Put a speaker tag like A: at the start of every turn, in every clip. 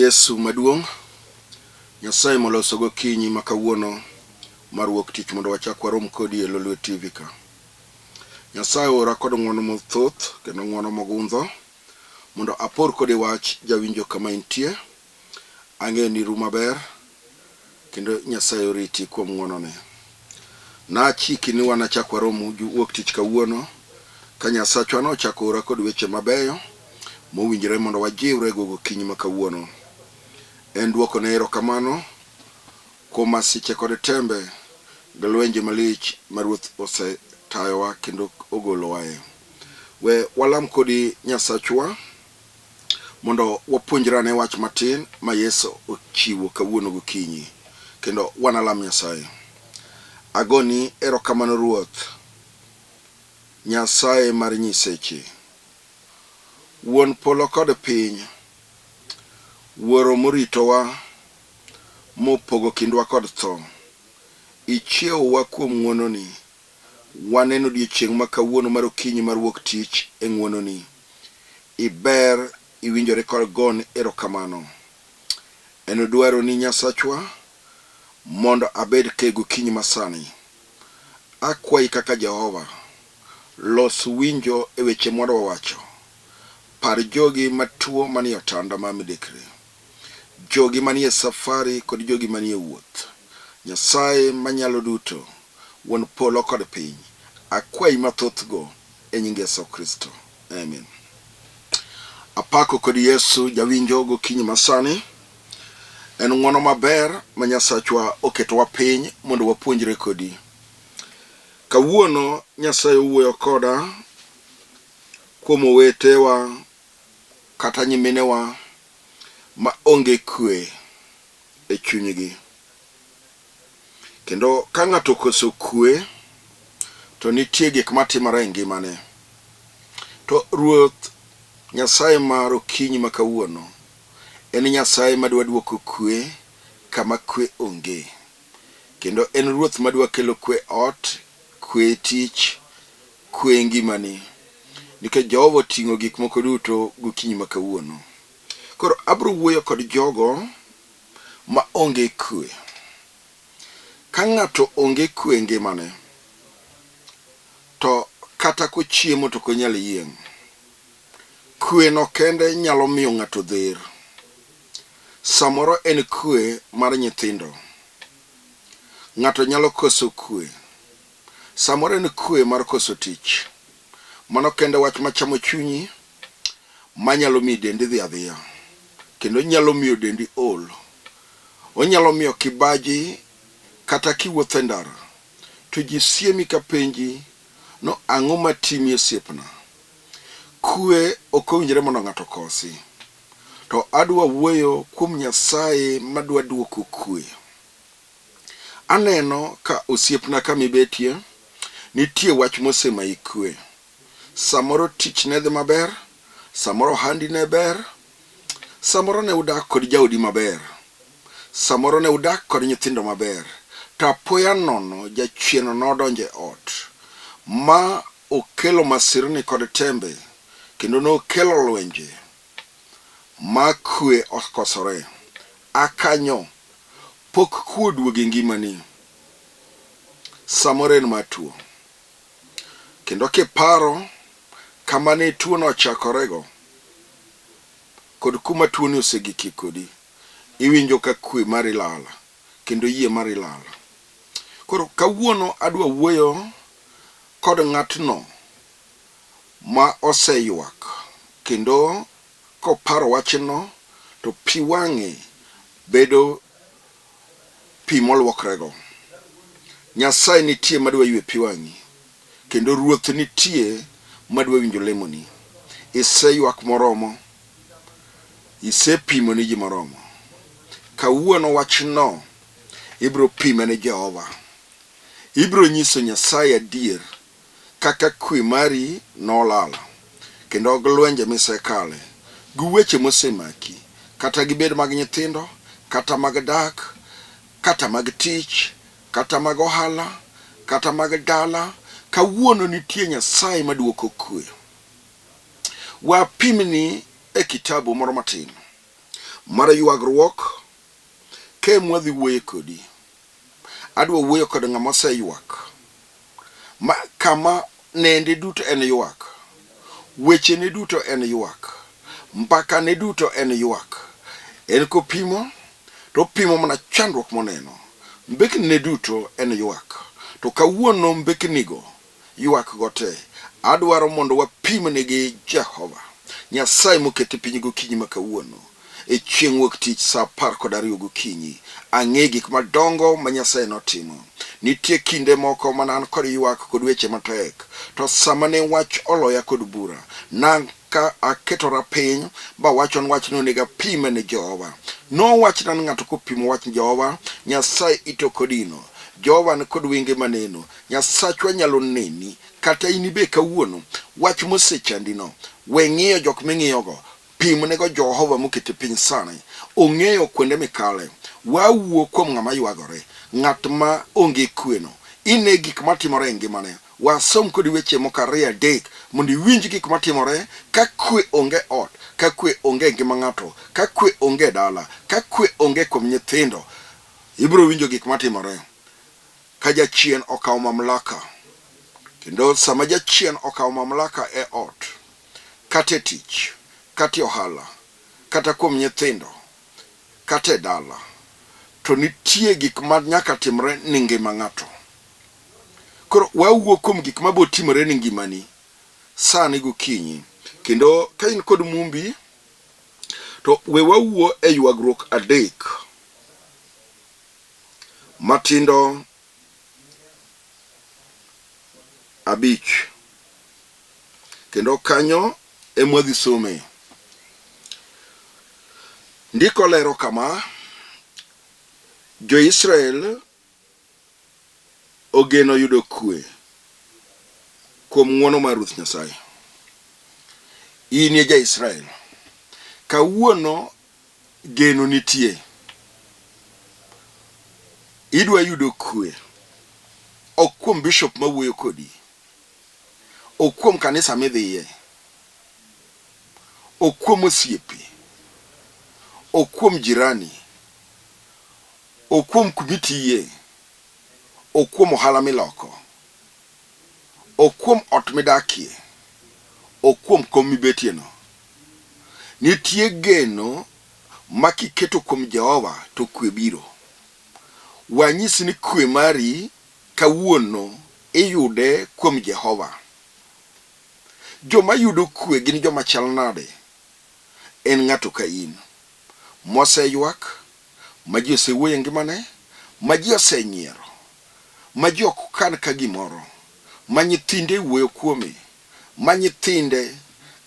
A: Yesu maduong', Nyasaye moloso gokinyi makawuono mar wuok tich mondo wachak warom kodi e Lolwe TV ka. Nyasaye ora kod ng'wono mathoth kendo ng'wono mogundho mondo apor kodi wach jawinjo kama intie. Ang'eyo ni ru maber kendo Nyasaye oriti kuom ng'wonone. Nachiki ni wan achak warom wuok tich kawuono ka Nyasachwa nochako ora kod weche mabeyo mowinjore mondo wajiwre gokinyi makawuono. En duoko ne erokamano kuom masiche kod tembe gi lwenje malich ma Ruoth osetayowa kendo ogolowae. We walam kodi Nyasachwa mondo wapuonjrane wach matin ma Yesu ochiwo kawuono gokinyi, kendo wanalam Nyasaye. Agoni erokamano Ruoth, Nyasaye mar nyiseche, wuon polo kod piny, wuoro moritowa mopogo kindwa kod tho. Ichiewowa kuom ng'wononi. Waneno odiechieng' ma kawuono mar okinyi mar wuok tich e ng'wononi. Iber iwinjore kod gon erokamano. En dwaro ni Nyasachwa mondo abed ke gokinyi masani. Akwayi kaka Jehova, los winjo e weche mwadwa wacho. Par jogi matuo manie otanda ma midekre, jogi manie safari kod jogi manie wuoth. Nyasaye manyalo duto, wuon polo kod piny, akwayi mathoth go e nying Yesu Kristo. Amen. Apako kod Yesu jawinjo gokinyi masani. En ng'wono maber ma Nyasachwa oketowa piny mondo wapuonjre kodi. Kawuono Nyasaye owuoyo koda kuom owetewa kata nyiminewa ma onge kwe e chunygi. Kendo ka ng'ato okoso kwe, to nitie gik matimore e ngimane. To Ruoth Nyasaye mar okinyi makawuono en Nyasaye madwa duoko kwe kama kwe onge. Kendo en Ruoth madwa kelo kwe ot, kwe tich, kwe ngimani. Nikech Jehova oting'o gik moko duto gokinyi makawuono. Koro abro wuoyo kod jogo ma onge kwe. Ka ng'ato onge kwe ngimane, to kata kochiemo to konyal yieng'. Kwe no kende nyalo miyo ng'ato dher. Samoro en kwe mar nyithindo. Ng'ato nyalo koso kwe. Samoro en kwe mar koso tich. Mano kende wach machamo chunyi, manyalo miyo dendi dhi adhiya, kendo nyalo miyo dendi ol. Onyalo miyo kibaji kata kiwuotho e ndara to ji siemi ka penji no ang'o matimi osiepna. Kwe ok owinjore mondo ng'ato kosi. To adwa wuoyo kuom Nyasaye madwa duoko kwe. Aneno ka osiepna kamibetie nitie wach mosemayi kwe. Samoro tich ne dhi maber, samoro handi ne ber, samoro ne udak kod jaodi maber, samoro ne udak kod nyithindo maber. To apoya nono jachieno nodonje ot ma okelo masirni kod tembe, kendo nokelo lwenje ma kwe okosore. Akanyo pok kwe oduoge ngimani. Samoro en matuo. Kendo kiparo kama ne tuo no chakorego kod kuma tuo ni osegiki kodi, iwinjo ka kwe mari lala kendo yie mari lala. Koro kawuono adwa wuoyo kod ng'atno ma oseyuak, kendo koparo wachno to pi wang'e bedo pi moluokrego. Nyasaye nitie madwa ywe pi wang'i, kendo Ruoth nitie madwa winjo lemoni. Iseyuak moromo, isepimo ni ji moromo. Kawuono wachno ibro pime ne Jehova. Ibro nyiso Nyasaye adier kaka kwe mari nolala, kendo gi lwenje misekale, gi weche mosemaki, kata gibed mag nyithindo, kata mag dak, kata mag tich, kata mag ohala, kata mag dala. Kawuono nitie Nyasaye maduoko kwe. Wapimni e kitabu moro matin Mara yuagruok ke mwadhi wuoyo kodi. Adwa wuoyo kod ng'ama oseyuak. Kama nende duto en yuak. Weche ne duto en yuak. Mpaka ne duto en yuak. En kopimo, to pimo mana chandruok moneno. Mbekni ne duto en yuak. To kawuono mbeknigo yuak gote. Adwaro mondo wapimne gi Jehova Nyasaye mokete piny gokinyi ma kawuono. E chieng' wuok tich sa 12 gokinyi. Ang'e gik madongo ma Nyasaye notimo. Nitie kinde moko manan kod yuak kod weche matek. To sama ne wach oloya kod bura, nanka aketora piny ba wachon wachno nega pime ne Jehova. No wachna ng'ato kopimo wach Jehova Nyasaye ito kodino. Jehova ni kod winge maneno. Nyasachwa nyalo neni. Kata inibe kawuono wach mosechandino. Weng'iyo jok ming'iyogo. Pimnego Jehova mokete piny sani. Ong'eyo kuonde mikale. Wawuo kuom ng'ama yuagore. Ng'at ma onge kweno. Ine gik matimore e ngimane. Wasom kod weche moko 2-3 mondo iwinj gik matimore. Ka kwe onge ot, ka kwe onge ngima ng'ato, ka kwe onge dala, ka kwe onge kuom nyithindo, ibiro winjo gik matimore. Ka jachien okawo mamlaka. Kendo sama jachien okawo mamlaka e ot, kata e tich, kata e ohala, kata kuom nyithindo, kata e dala, to nitie gik ma nyaka timre ni ngima ng'ato. Koro wawuo kuom gik mabo timore ni ngimani sani gokinyi. Kendo ka in kod mumbi, to we wawuo e yuagruok 3 matindo 5. Kendo kanyo e mwadhi some. Ndiko lero kama: Jo-Israel ogeno yudo kwe kuom ng'wono mar Ruoth Nyasaye. In ye ja-Israel. Kawuono geno nitie. Idwa yudo kwe. Ok kuom bishop mawuoyo kodi. Ok kuom kanisa midhiye. Ok kuom osiepe. Ok kuom jirani. Ok kuom kumitiye. Ok kuom ohala miloko. Ok kuom ot midakie. Ok kuom kom mibetieno. Nitie geno makiketo kuom Jehova to kwe biro. Wanyisi ni kwe mari kawuono iyude kuom Jehova. Joma yudo kwe gin joma chal nade? En ng'ato ka in. Moseyuak, ma ji osewuoyo ngimane, ma ji osenyiero, ma ji ok kan ka gimoro, ma nyithinde wuoyo kuome, ma nyithinde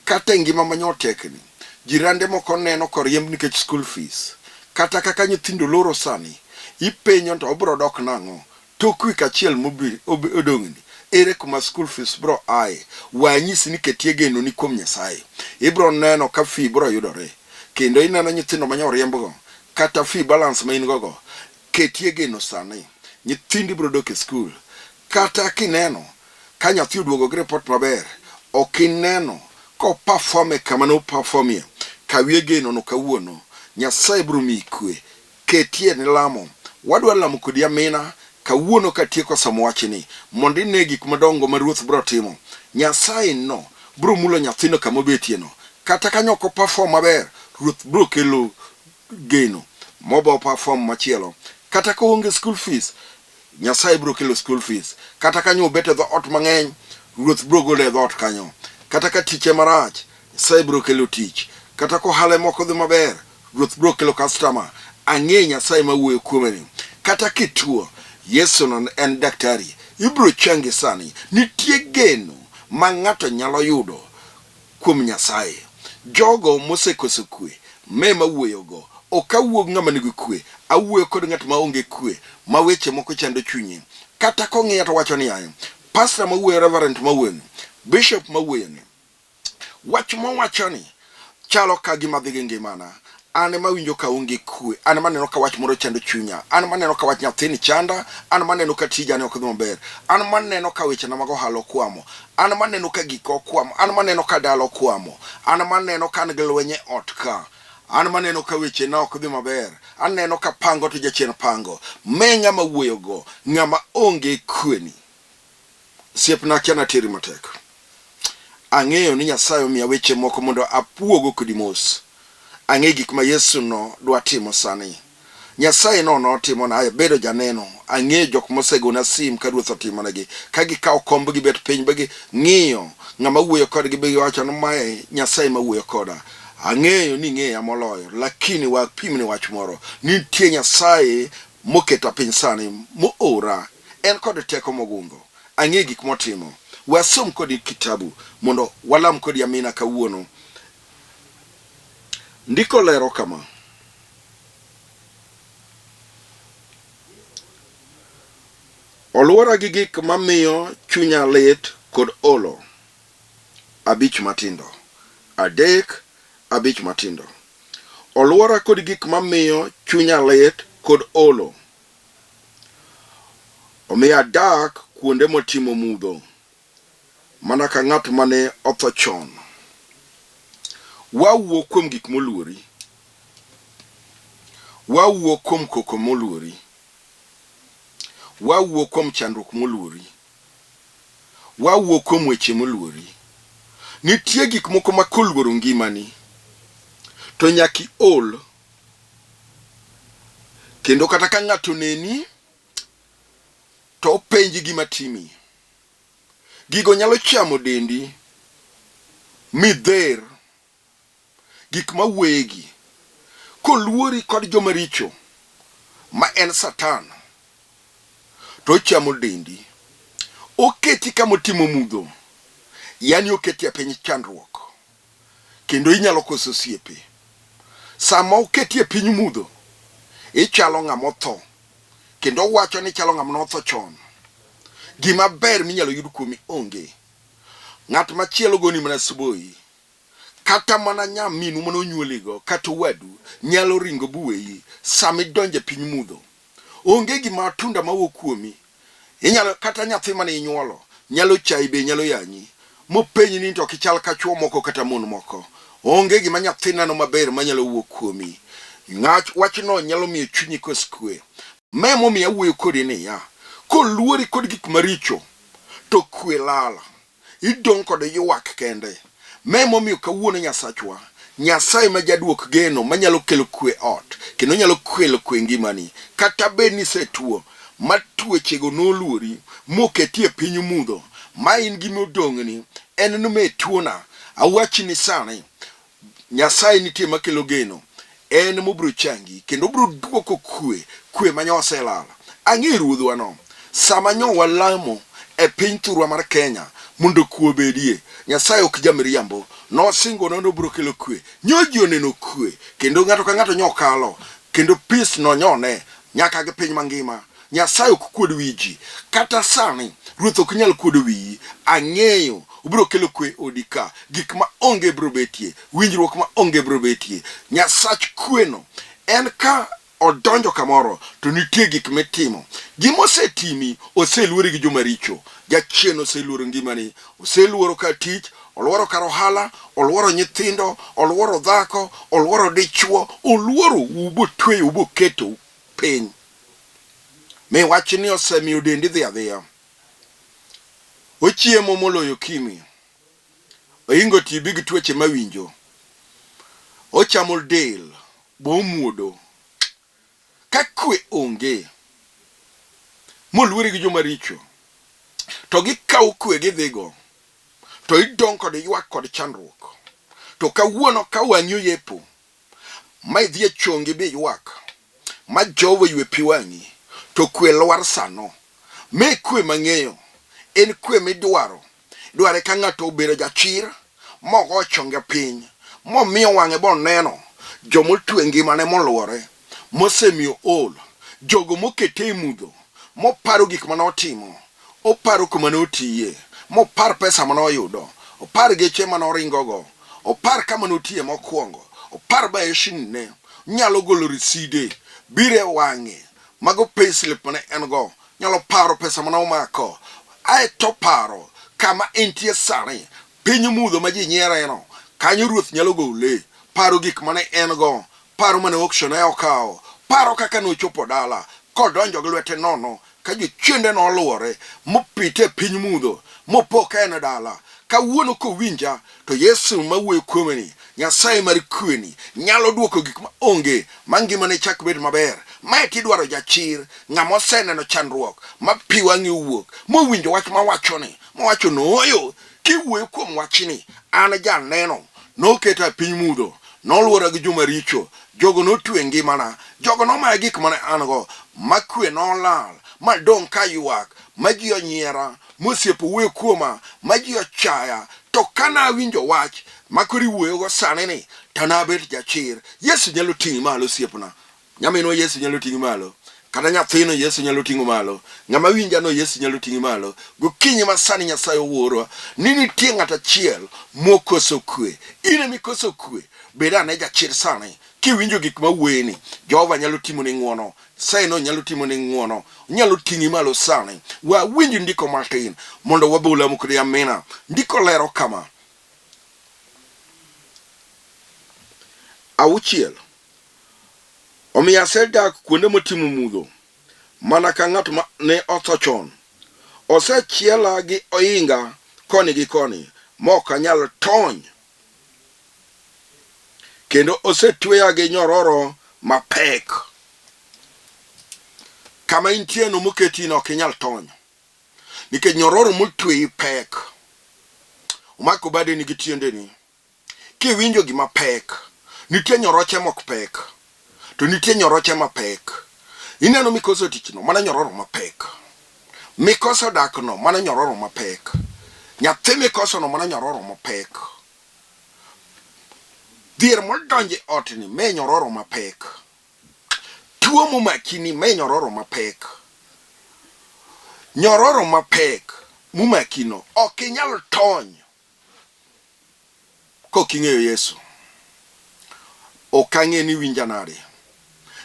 A: kata ngima manyotekni. Jirande moko neno koriemb nikech school fees. Kata kaka nyithindo loro sani, ipenyo to obro dok nang'o. Tok wik achiel odong'ni. Ere kuma school fees bro aye. Wanyisi ni ketie geno ni kuom Nyasaye. Ibro neno ka fee bro yudore. Kendo ineno nyithindo manyoriembgo. Kata fee balance ma in gogo. Ketie geno sani. Nyithindi bro dok e school. Kata kineno ka nyathi oduogo gi report maber. Ok ineno ko performe kama no performie. Kawie geno no kawuono. Nyasaye bro mi kwe. Ketie ni lamo. Wadwa lamo kodi amina. Kawuono katieko samwachni mondo ine gik madongo ma Ruoth bro timo. Nyasaye no bro mulo nyathino kama obetieno. Kata kanyo ko perform maber, Ruoth bro kelo geno mobo perform machielo. Kata ko onge school fees, Nyasaye bro kelo school fees. Kata kanyo obete dho ot mang'eny, Ruoth bro gole dho ot kanyo. Kata ka tich marach, Nyasaye bro kelo tich. Kata ko hale moko dhi maber, Ruoth bro kelo customer. Ang'e Nyasaye mawuoyo kuomeni. Kata kituo, Yesu no en daktari. Ibro changi sani. Nitie geno ma ng'ato nyalo yudo kuom Nyasaye. Jogo mosekoso kwe, me mawuoyogo. Ok awuog ng'ama nigi kwe. Awuoyo kod ng'at ma onge kwe. Ma weche moko chando chunye. Kata kong'iyo to wacho ni ayo. Pastor mawuoyo, reverend mawuoyo, bishop mawuoyo ni. Wach mowacho ni chalo ka gima dhi gi ngimana. Ane mawinjo ka onge kwe. Ane maneno ka wach moro chando chunya. Ane maneno ka wach nyathini chanda. Ane maneno ka tija ne ok dhi maber. Ane maneno ka weche na mag ohala okwamo. Ane maneno ka gik okwamo. Ane maneno ka dala okwamo. Ane maneno ka an gi lweny e ot ka. an maneno ka weche na ok dhi maber, aneno ka pango to jachien pango, me ng'ama wuoyo go, ng'ama onge kweni. Siepna kiana teri matek. Ang'eyo ni Nyasaye omiya weche moko mondo apuogo kodi mos. Ang'e gik ma Yesu no dwa timo sani. Nyasaye no notimo na bedo janeno. Ang'e jok mosegona sim ka Ruoth otimonegi, ka gikawo kombgi bet piny begi ng'iyo ng'ama wuoyo kodgi begi wacho ni mae Nyasaye ma wuoyo koda. Ang'eyo ni ng'eya moloyo, lakini wapimni wach moro. Nitie Nyasaye moketa piny sani moora, en kod teko mogundho. Ang'e gik motimo. Wasom kodi kitabu mondo walam kodi amina kawuono. Ndiko lero kama: oluora gi gik mamiyo chunya lit kod olo. Abich matindo. Adek, abich matindo. Oluora kod gik mamiyo chunya lit kod olo. Omiyo adak kuonde motimo mudho, mana ka ng'at mane otho chon. Wawuok kuom gik moluori. Wawuok kuom koko moluori. Wawuok kuom chandruok moluori. Wawuok kuom weche moluori. Nitie gik moko ma koluoro ngimani, to nyaki ol. Kendo kata ka ng'ato neni, to openji gima timi. Gigo nyalo chamo dendi, midher, gik mawegi, koluori kod jomaricho, ma en Satan, to chamo dendi. Oketi kamotimo mudho, yani oketi piny chandruok, kendo inyalo koso siepe. Sama oketi piny mudho, ichalo ng'ama otho, kendo wacho ni chalo ng'ama notho chon. Gima ber minyalo yud kuomi onge. Ng'at machielo goni mana suboi, kata mana nyaminu manonyuoligo, kata wadu nyalo ringo buweyi sami donje piny mudho. Onge gima tunda mawuok kuomi, inyalo kata nyathi mane inyuolo nyalo chai be nyalo yanyi, mopenyi ni to kichal ka chuo moko kata mon moko. Onge gima nyathi nano maber manyalo wuok kuomi. Ng'ach wachno nyalo miyo chunyi kos kwe. Memo miya wuoyo kodi ni ya, koluori kod gik maricho, to kwe lala. Idong kod ywak kende. Memo miyo kawuono Nyasachwa, Nyasaye ma jaduok geno manyalo kelo kwe ot, kendo nyalo kelo kwe ngimani. Kata bed ni setuo, matuochego noluori, moketie piny mudho, ma in gima odong'ni, en nume tuona. Awachi ni sani, Nyasaye nitie makelo geno. En mobro changi, kendo bro duoko kwe manyose lala. Ang'e ruodhwa no, sama nyo walamo e piny thurwa mar Kenya, mondo kwe bedie, Nyasaye ok jamriambo, nosingo nono bro kelo kwe. Nyoji oneno kwe, kendo ng'ato ka ng'ato nyokalo, kendo peace no nyone, nyaka gi piny mangima. Nyasaye ok kuod wiji, kata sani, Ruoth ok nyal kuodo wiyi. Ang'eyo, ubro kelo kwe odika, gik ma onge bro betie, winjruok ma onge bro betie. Nyasach kweno, en ka odonjo kamoro, to nitie gik mitimo. Gima osetimi, oseluori gi jomaricho. Jachien oseluoro ngimani, oseluoro ka tich, oluoro kar ohala, oluoro nyithindo, oluoro dhako, oluoro dichuo, oluoro ubotweyo, uboketo piny. Mi wachi ni osemiyo dendi dhi adhiya. Ochiemo moloyo kimi. Oingo tibi gi tuoche mawinjo. Ochamo del, bomuodo. Ka kwe onge, moluori gi jomaricho, to gikaw kwe gidhigo, to idong kod ywak kod chandruok. To kawuono ka wang'i oyepo, ma idhi e chongi bi ywak, ma Jehova ywe pi wang'i, to kwe lwar sano. Me kwe mang'eyo, en kwe midwaro. Dware ka ng'ato obedo jachir, mogo chonge piny, momiyo wang'e boneno jomotwe ngimane moluore, mosemiyo ol, jogo mokete mudho, moparo gik manotimo, oparo kuma notiye, mopar pesa manoyudo, opar geche manoringogo, opar kama notiye mokwongo, opar baeshine, nyalo golo riside, bire wang'e, mago payslip mane en go, nyalo paro pesa manomako, aeto paro kama entie sani, piny mudho ma ji nyiereno, kanyo Ruoth nyalo gole. paro gik mane en go, paro mane auction e okawo, paro kaka nochopo dala kodonjo gi lwete nono ka jochiende noluore mopite piny mudho mopo ka en dala. Kawuono kowinja to Yesu mawuoyo kuomeni, Nyasaye mar kweni, nyalo duoko gik ma onge ma ngimane chak bed maber. Mae tidwaro jachir, ng'ama oseneno chandruok ma pi wang'e owuok, mowinjo wach mawachoni, mowacho nooyo kiwuoyo kuom wachni, an janeno, noketa piny mudho, noluora gi joma richo, jogo notwe ngimana, jogo nomaya gik mane an go, ma kwe nolal, ma dong' ka ywak, ma ji onyiera, mosiepo wuoyo kuoma, ma ji ochaya. To kana awinjo wach ma koro iwuoyogo sani ni, to nabet jachir. Yesu nyalo ting'i malo osiepna. Nyaminwa Yesu nyalo ting'i malo. Kata nyathino Yesu nyalo ting'o malo. Ng'ama winjano Yesu nyalo ting'i malo. Gokinyi ma sani Nyasaye owuorwa ni nitie ng'at achiel mokoso kwe. In emikoso kwe, bed ane jachir sani. Kiwinjo gik mawuoyeni, Jehova nyalo timoni ng'wono. Saino nyalo timoni ng'wono. Nyalo ting'i malo sani. Winj ndiko matin mondo wabula kodi amina. Ndiko lero kama. Auchiel. Omiyo asedak kuonde motimo mudho, mana ka ng'at ma ne otho chon. Osechiela gi oinga koni gi koni, mok anyal tony. Kendo osetweya gi nyororo mapek. Kama intie no moketi no ok inyal tony. Nikech nyororo motweyi pek. Omako badeni gi tiendeni. Kiwinjo gima pek, nitie nyoroche mok pek. To nitie nyoroche mapek. Ineno mikoso tichno, mana nyororo mapek. Mikoso dakno, mana nyororo mapek. Nyathi mikoso no, mana nyororo mapek. Dhier modonje otni, me nyororo mapek. Tuo mumakini, me nyororo mapek. Nyororo mapek mumakino, ok inyal tony koking'eyo Yesu. Ok ang'e ni winja nade.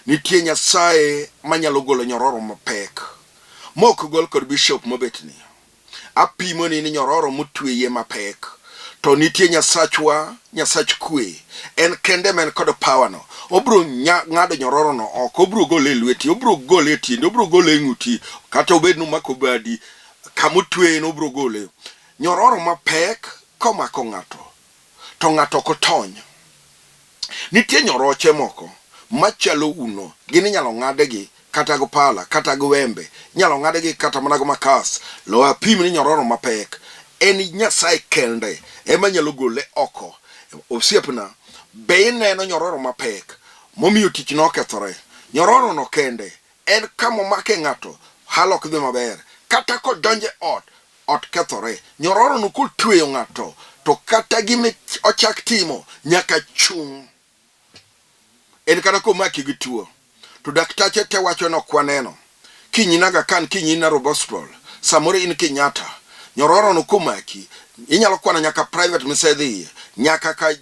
A: Nitie Nyasaye manyalo golo nyororo mapek. Mok gol kod bishop mobetni. Apimoni ni nyororo motweye mapek. To nitie Nyasachwa, Nyasach kwe. En kende men kod power no. Obro ng'ado nyororo no oko, obro gole lweti, obro gole tindi, obro gole ng'uti, kata obed numako badi, kamotweye no obro gole. Nyororo mapek komako ng'ato, to ng'ato kotony. Nitie nyoroche moko machalo uno, gini nyalo ng'adegi kata go pala, kata go wembe, nyalo ng'adegi kata mana go makas. Lo apim ni nyororo mapek. En Nyasaye kende ema nyalo gole oko. Osiepna, be ineno nyororo mapek momiyo tich no okethore. Nyororo no kende en kama make ng'ato halo ok dhi maber. Kata kodonje ot kethore. Nyororo no kotweyo ng'ato, to kata gima ochak timo nyaka chung'. En kata komaki gi tuo, to daktache te wacho no kwaneno. Kinyinaga kan kinyina Robospol, samoro in Kenyatta, nyororo no komaki, inyalo kwana nyaka private misedhi, nyaka ka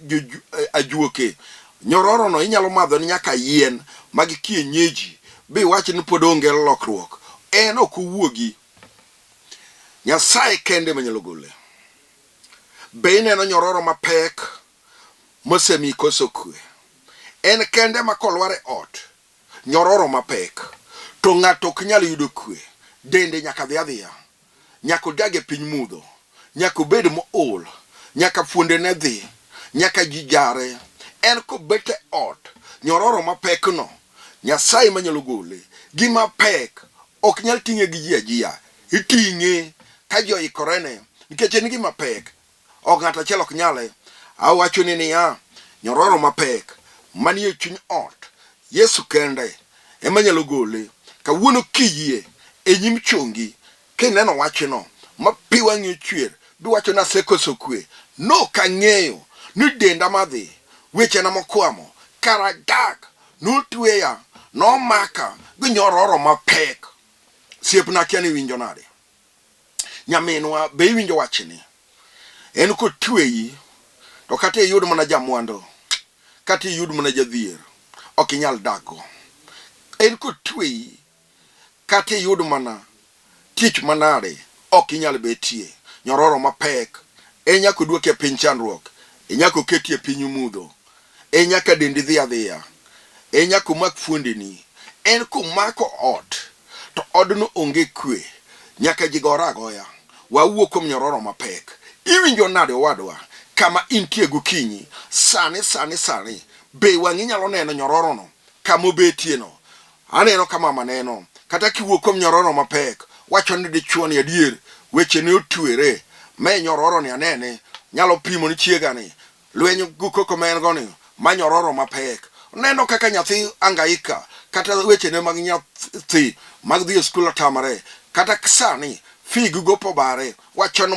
A: ajuoke. Nyororo no inyalo madho ni nyaka yien magi kienyeji, be wacho ni pod onge lokruok. En ok owuogi. Nyasaye kende manyalo gole. Be ineno nyororo mapek mosemi koso kwe. En kende makolware ot, nyororo mapek, to ng'ato ok nyal yudo kwe. Dende nyaka dhi adhiya, nyaka odage piny mudho, nyaka obed mool, nyaka fuondene dhi, nyaka jijare. En kobete ot, nyororo mapek no, Nyasaye manyalo gole. Gima pek ok nyal ting'e gi ji ajiya, iting'e ka ji oikorene, nikech en gima pek. Ok ng'ato achiel ok nyale. Awacho ni niya, nyororo mapek manie chuny ot, Yesu kende ema nyalo gole. Kawuono kiyie e nyim chongi, kineno wachno ma pi wang'i ochwer, biwacho na asekoso kwe. No kang'eyo ni denda madhi, wechena mokwamo, karadak, notweya, nomaka gi nyororo mapek. Siepna kia ni winjo nade. Nyaminwa be iwinjo wachni. En kotweyi, to kata iyud mana jamwando, kata iyud mana jadhier, ok inyal dago. En kotweyi, kata iyud mana tich manade, ok inyal betie. Nyororo mapek, nyaka duoke piny chandruok, nyaka oketi e piny mudho. Enyaka dendi dhi adhiya. Enyaka umak fuondeni. En kumako ot. To odno onge kwe. Nyaka jigora agoya. Wawuok kuom nyororo mapek. Iwinjo nade owadwa? Kama intie gokinyi. Sani. Be wang'i nyalo neno nyororo no. Kama obetie no. Aneno kama maneno. Kata kiwuok kuom nyororo mapek. Wacho ni dichuo ni adier. Weche ne otwere. Me nyororo ni anene. Nyalo pimo ni chiega ni. Lwenyo gukoko mengo ni. Ma nyororo mapek. Neno kaka nyathi angaika. Kata weche ne mag nyathi. Mag dhi skul otamare. Kata sani. Figu go pobare. Wacho ni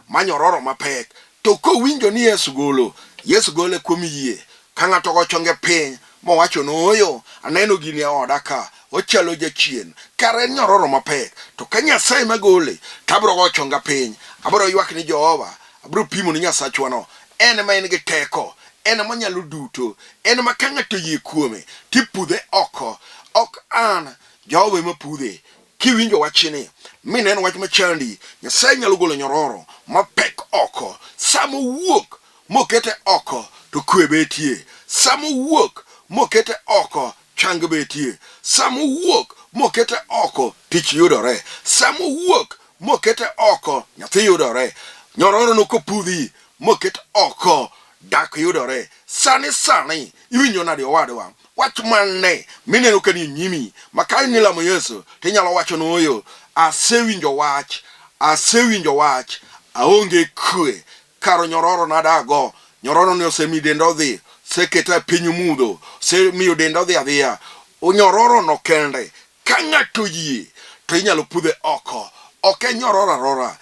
A: ma nyororo mapek. To ko winjo ni Yesu gole kuom yie. Ka ng'ato gochonge piny. Mo wacho no oyo. Aneno gini e oda ka. Ochalo jachien. Kare nyororo mapek. To ka Nyasaye magole. Tabro gochonga piny. Abro ywak ni Jehova. Abro pimo ni Nyasachwa no. En ma en gi teko. En ma nyalo duto. En ma ka ng'ato yie kuome. Tipudhe oko. Ok an. Jehova ema pudhe. Kiwinjo wachni. Mineno wach machandi. Nyasaye nyalo golo nyororo mapek oko. Samo wuok mokete oko. To kwe betie. Samo wuok mokete oko. Chang betie. Samo wuok mokete oko. Tich yudore. Samo wuok mokete oko. Nyathi yudore. Nyororo no kopudhi mokete oko. Dak yudore. Sani. Iwinjo nade owadwa? Wach manne. Mineno ka ni nyimi. Maka nilamo Yesu. Tinyalo wacho no oyo. Asewinjo wach. Aonge kwe. Karo nyororo nadago. Nyororo ni osemi dendo dhi. Seketa pinyu mudho. Semiyo dendo dhi adhiya. Nyororo no kende. Ka ng'ato yie. To inyalo pudhe oko. Ok nyororo arora.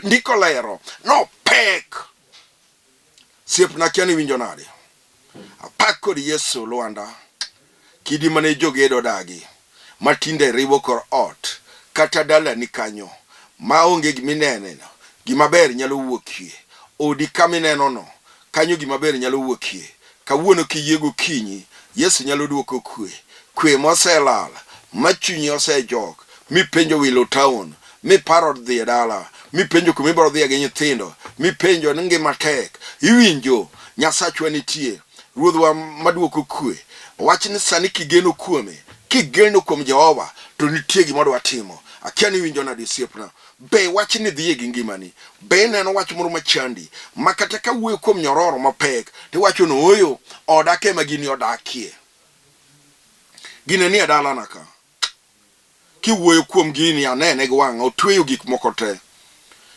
A: Ndiko lero. No pek. Siepna kia ni winjo nade. Apak kod Yesu Lwanda. Kidi mane jogedo dagi. Matinde ribo kor ot. Kata dala ni kanyo. Maonge giminene no. Gimaber nyalo wuokie. Odi kamineno no. Kanyo gimaber nyalo wuokie. Kawuono kiyego kinyi. Yesu nyalo duoko kwe. Kwe moselal. Machunyi osejok. Mipenjo wilo town. Miparo dhi dala. Mipenjo kumibaro dhi gi nyithindo. Mipenjo ni ngima tek. Iwinjo Nyasachwa nitie. Ruodhwa maduoko kwe. Wach ni sani kigeno kuome. Kigeno kuom Jehova. To nitie gimodwa timo. Akia ni winjo nade osiepna. Be wach ni dhiye gi ngimani. Be neno wach moro machandi. Makata ka wuoyo kuom nyororo mapek. Ti wacho no oyo. Odake ma gini odakie. Gine ni adala naka. Kiwuoyo kuom gini anene gi wang'a. Otweyo gik moko te.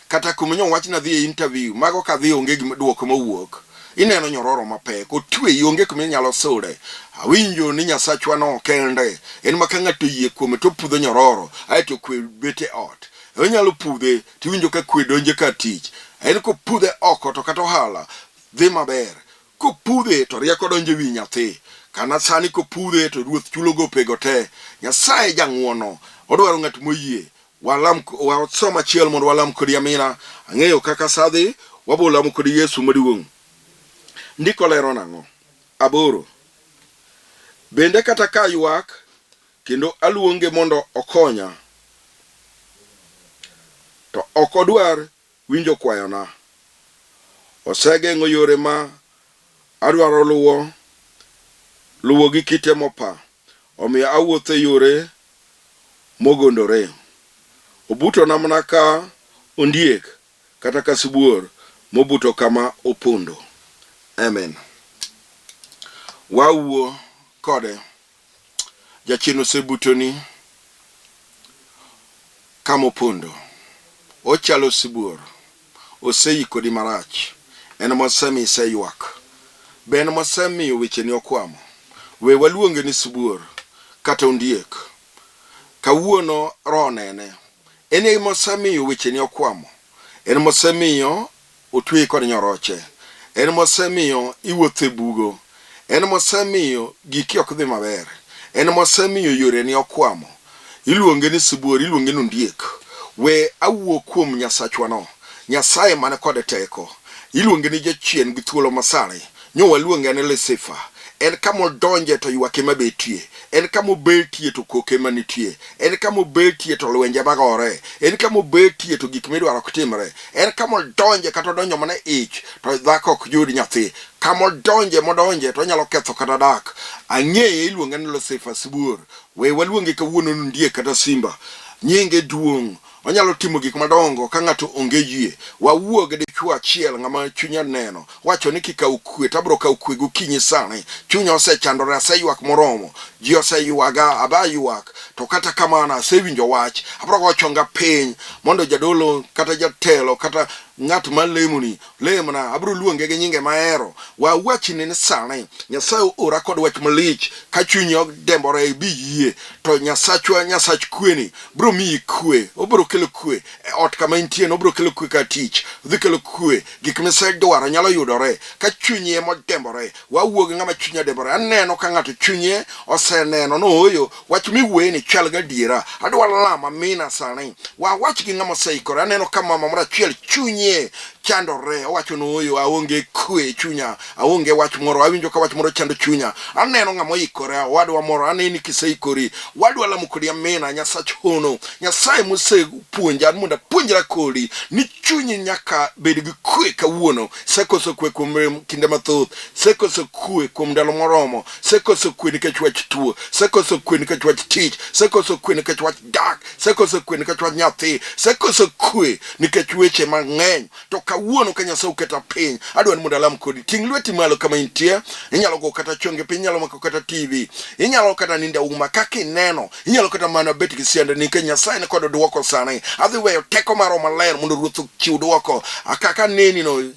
A: Kata kumenyo wach na dhiye interview. Mago ka dhiye onge duoko mawuok. Ineno nyororo mapek. Otwe onge kumenyo nyalo sude. Awinjo ni Nyasachwa no kende. En maka ng'ato yie kuome to pudho nyororo. Aeto kwe bete ot. Onyalo pudhe. Tiwinjo ka kwe donje ka tich. En ko pudhe oko to kata ohala. Dhi maber. Ko pudhe to rieko donje wi nyathi. Kana sani ko pudhe to ruoth chulo gopego te. Nyasaye jang'uono. Odwaro ng'at moyie. Wasoma chiel mondo walam kod Yamina. Ang'eyo kaka sadhi. Wabolamo kod Yesu maduong'. Ndiko lero nang'o. 8. Bende kata ka ywak kendo aluonge mondo okonya. To ok odwar winjo kwayona. Osegeng'o yore ma adwaro luwo gi kite mopa. Omiyo awuotho e yore mogondore. Obuto namna ka ondiek kata ka sibuor mobuto kama opondo. Amen. Wawuo kode. Jachien osebutoni kama opondo. Ochalo sibuor. Oseikodi marach. En mosemi iseyuak. Ben mosemi weche ni okwamo. We waluonge ni sibuor kata ondiek. Kawuono ronene. Ene mosemi weche ni okwamo. En mosemi otwe kod nyoroche. En mosemi iwuothe bugo. En mosemi giki ok dhi maber. En mosemi yore ni okwamo. Iluonge ni sibuor, iluonge ni ondiek. We awuo kuom Nyasachwa no. Nyasaye mane kode teko. Iluonge ni jachien gi thuolo masare. Nyo waluonge ni Lucifer. En kamo donje to ywake mabetie. en kama obetie to koke manitie, en kama obetie to lwenje magore, en kama obetie to gik midwaro ok timre, en kama odonje kata odonjo mana ich to dhako ok yud nyathi, kama modonje to nyalo ketho kata dak. Ang'eye iluonge ni Lucifer Sibuor, we waluonge kawuono ndie kata simba, nyinge duong', onyalo timo gik madongo ka ng'ato onge yie. Wawuog dichwo achiel ng'ama chunya neno, wacho ni kikaw kwe tabro kaw kwe gokinyi sani, chunya osechandore, aseyuak moromo, ji oseyuaga, abayuak, to kata kamano asewinjo wach, abro gochonga piny mondo jadolo kata jatelo kata ng'at malemoni lemna, abro luonge gi nyinge mahero. Wawachni ni sani Nyasaye ora kod wach malich, ka chunyi odembore bi yie, to Nyasachwa, Nyasach kweni bro miyi kwe, obro kelo kwe e ot kama intie, obro kelo kwe ka tich, dhi kelo kwe, gik misedwaro nyalo yudore ka chunyi emodembore. Wawuog ng'ama chunya dembore, aneno ka ng'ato chunye oseneno no oyo wach miweni chal gadiera, adwa lama mina sani. Wawach gi ng'ama oseikore, aneno ka mama moro achiel chunye chandore, owacho no oyo aonge kwe chunya, aonge wach moro, awinjo ka wach moro chando chunya. Aneno ng'ama oikore, wadwa moro, aneni kiseikori, wadwa lamo kodi amina. Nyasach hono, Nyasaye mosepuonja mondo puonjra kodi ni chunyi nyaka bed gi kwe kawuono. Sekoso kwe kuom kinde mathoth, sekoso kwe kuom ndalo moromo, sekoso kwe nikech wach tuo, sekoso kwe nikech wach tich, sekoso kwe nikech wach dak, sekoso kwe nikech wach nyathi, sekoso kwe nikech weche mang'eny. To kawuono ka Nyasaye oketa piny, adwa ni mondo alam kodi. Ting' lweti malo kama intie, inyalo go kata chonge piny, inyalo mako kata TV, inyalo kata ninde uma kaka ineno, inyalo kata mana bet gi siende nikech Nyasaye ni kod duoko sani. Adhi weyo teko maro maler mondo Ruoth chiw duoko. Akaka neni no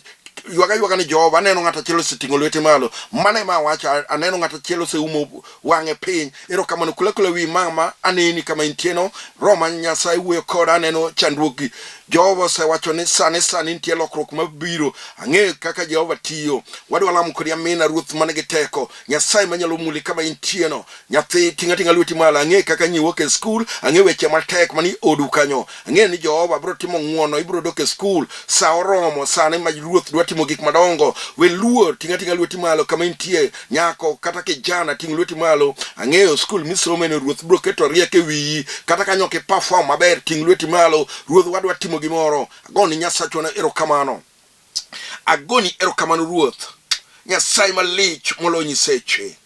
A: yuaga ni Jehova, aneno ng'ata chielo seting'o lwete malo, mane ma wacha, aneno ng'ata chielo se umo wang'e piny, erokamano kula wi mama, aneni kama intieno, Roma Nyasaye wuoyo koda, aneno chandruokgi. Jehova osewacho ni sani nitie lokruok mabiro, ang'eyo kaka Jehova tiyo. Wadwa lamo kodi amina, Ruoth man gi teko, Nyasaye manyalo muli kama intieno. Nyathi ting'a lweti malo, ang'eyo kaka nyiwuok e skul, ang'eyo weche matek mani odu kanyo, ang'eyo ni Jehova bro timo ng'wono, ibro dok e skul, sa oromo sani ma Ruoth dwa timo gik madongo. We luor, ting'a lweti malo kama intie, nyako kata kijana ting' lweti malo, ang'eyo skul misome ni Ruoth bro keto rieko e wiyi, kata kanyo ke perform maber, ting' lweti malo. Ruoth wadwa timo gimoro. Agoni Nyasachwa erokamano, agoni erokamano Ruoth Nyasaye malich molo nyiseche,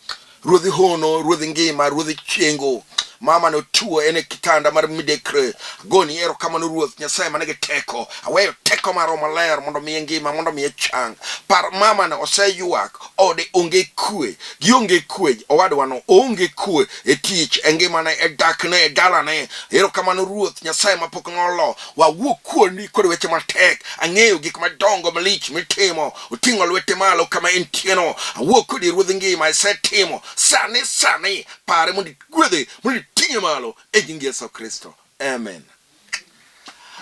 A: Ruodhi hono, Ruodhi ngima, Ruodhi chengo, mama no tuo ene kitanda mar midekre. Agoni erokamano Ruoth Nyasaye manigi teko, aweyo teko maro maler mondo miye ngima, mondo miye chang. Par mama no oseyuak, ode onge kwe, gionge kwe, owadwa no onge kwe e tich, e ngimane, e dakne, e dalane. Erokamano Ruoth Nyasaye mapok nolo, wawuok kuoni kod weche matek, ang'eyo gik madongo malich mitimo, uting'o lwete malo kama intieno, awuok kodi Ruodhi ngima, isetimo sani, pare mondi gwedhe, mondi ting'e malo e nying Yesu Kristo, amen.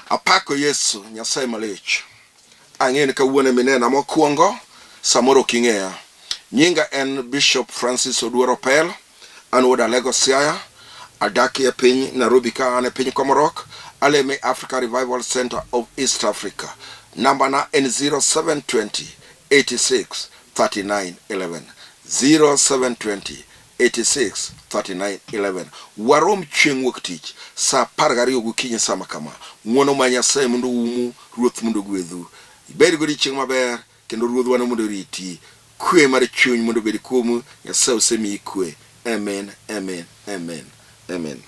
A: Apako Yesu Nyasaye malich, ang'eyo ni kawuono minena mokwongo, samoro king'eya. Nyinga en Bishop Francis Oduor Opell, an wuod Lagos Siaya, adaki e piny Nairobi ka an e piny Komorok, aleme Africa Revival Center of East Africa. Namba na en 0720 86 39 11, 0720 86 39 11. Warom chieng' wuok tich sa 12 gokinyi sama kama. Ng'wono ma Nyasaye mondo umu, Ruoth mondo gwedhu. Ibed godi chieng' maber, kendo Ruoth wan mondo riti. Kwe mar chuny mondo bed kuomu, Nyasaye osemiyi kwe. Amen, amen, amen, amen.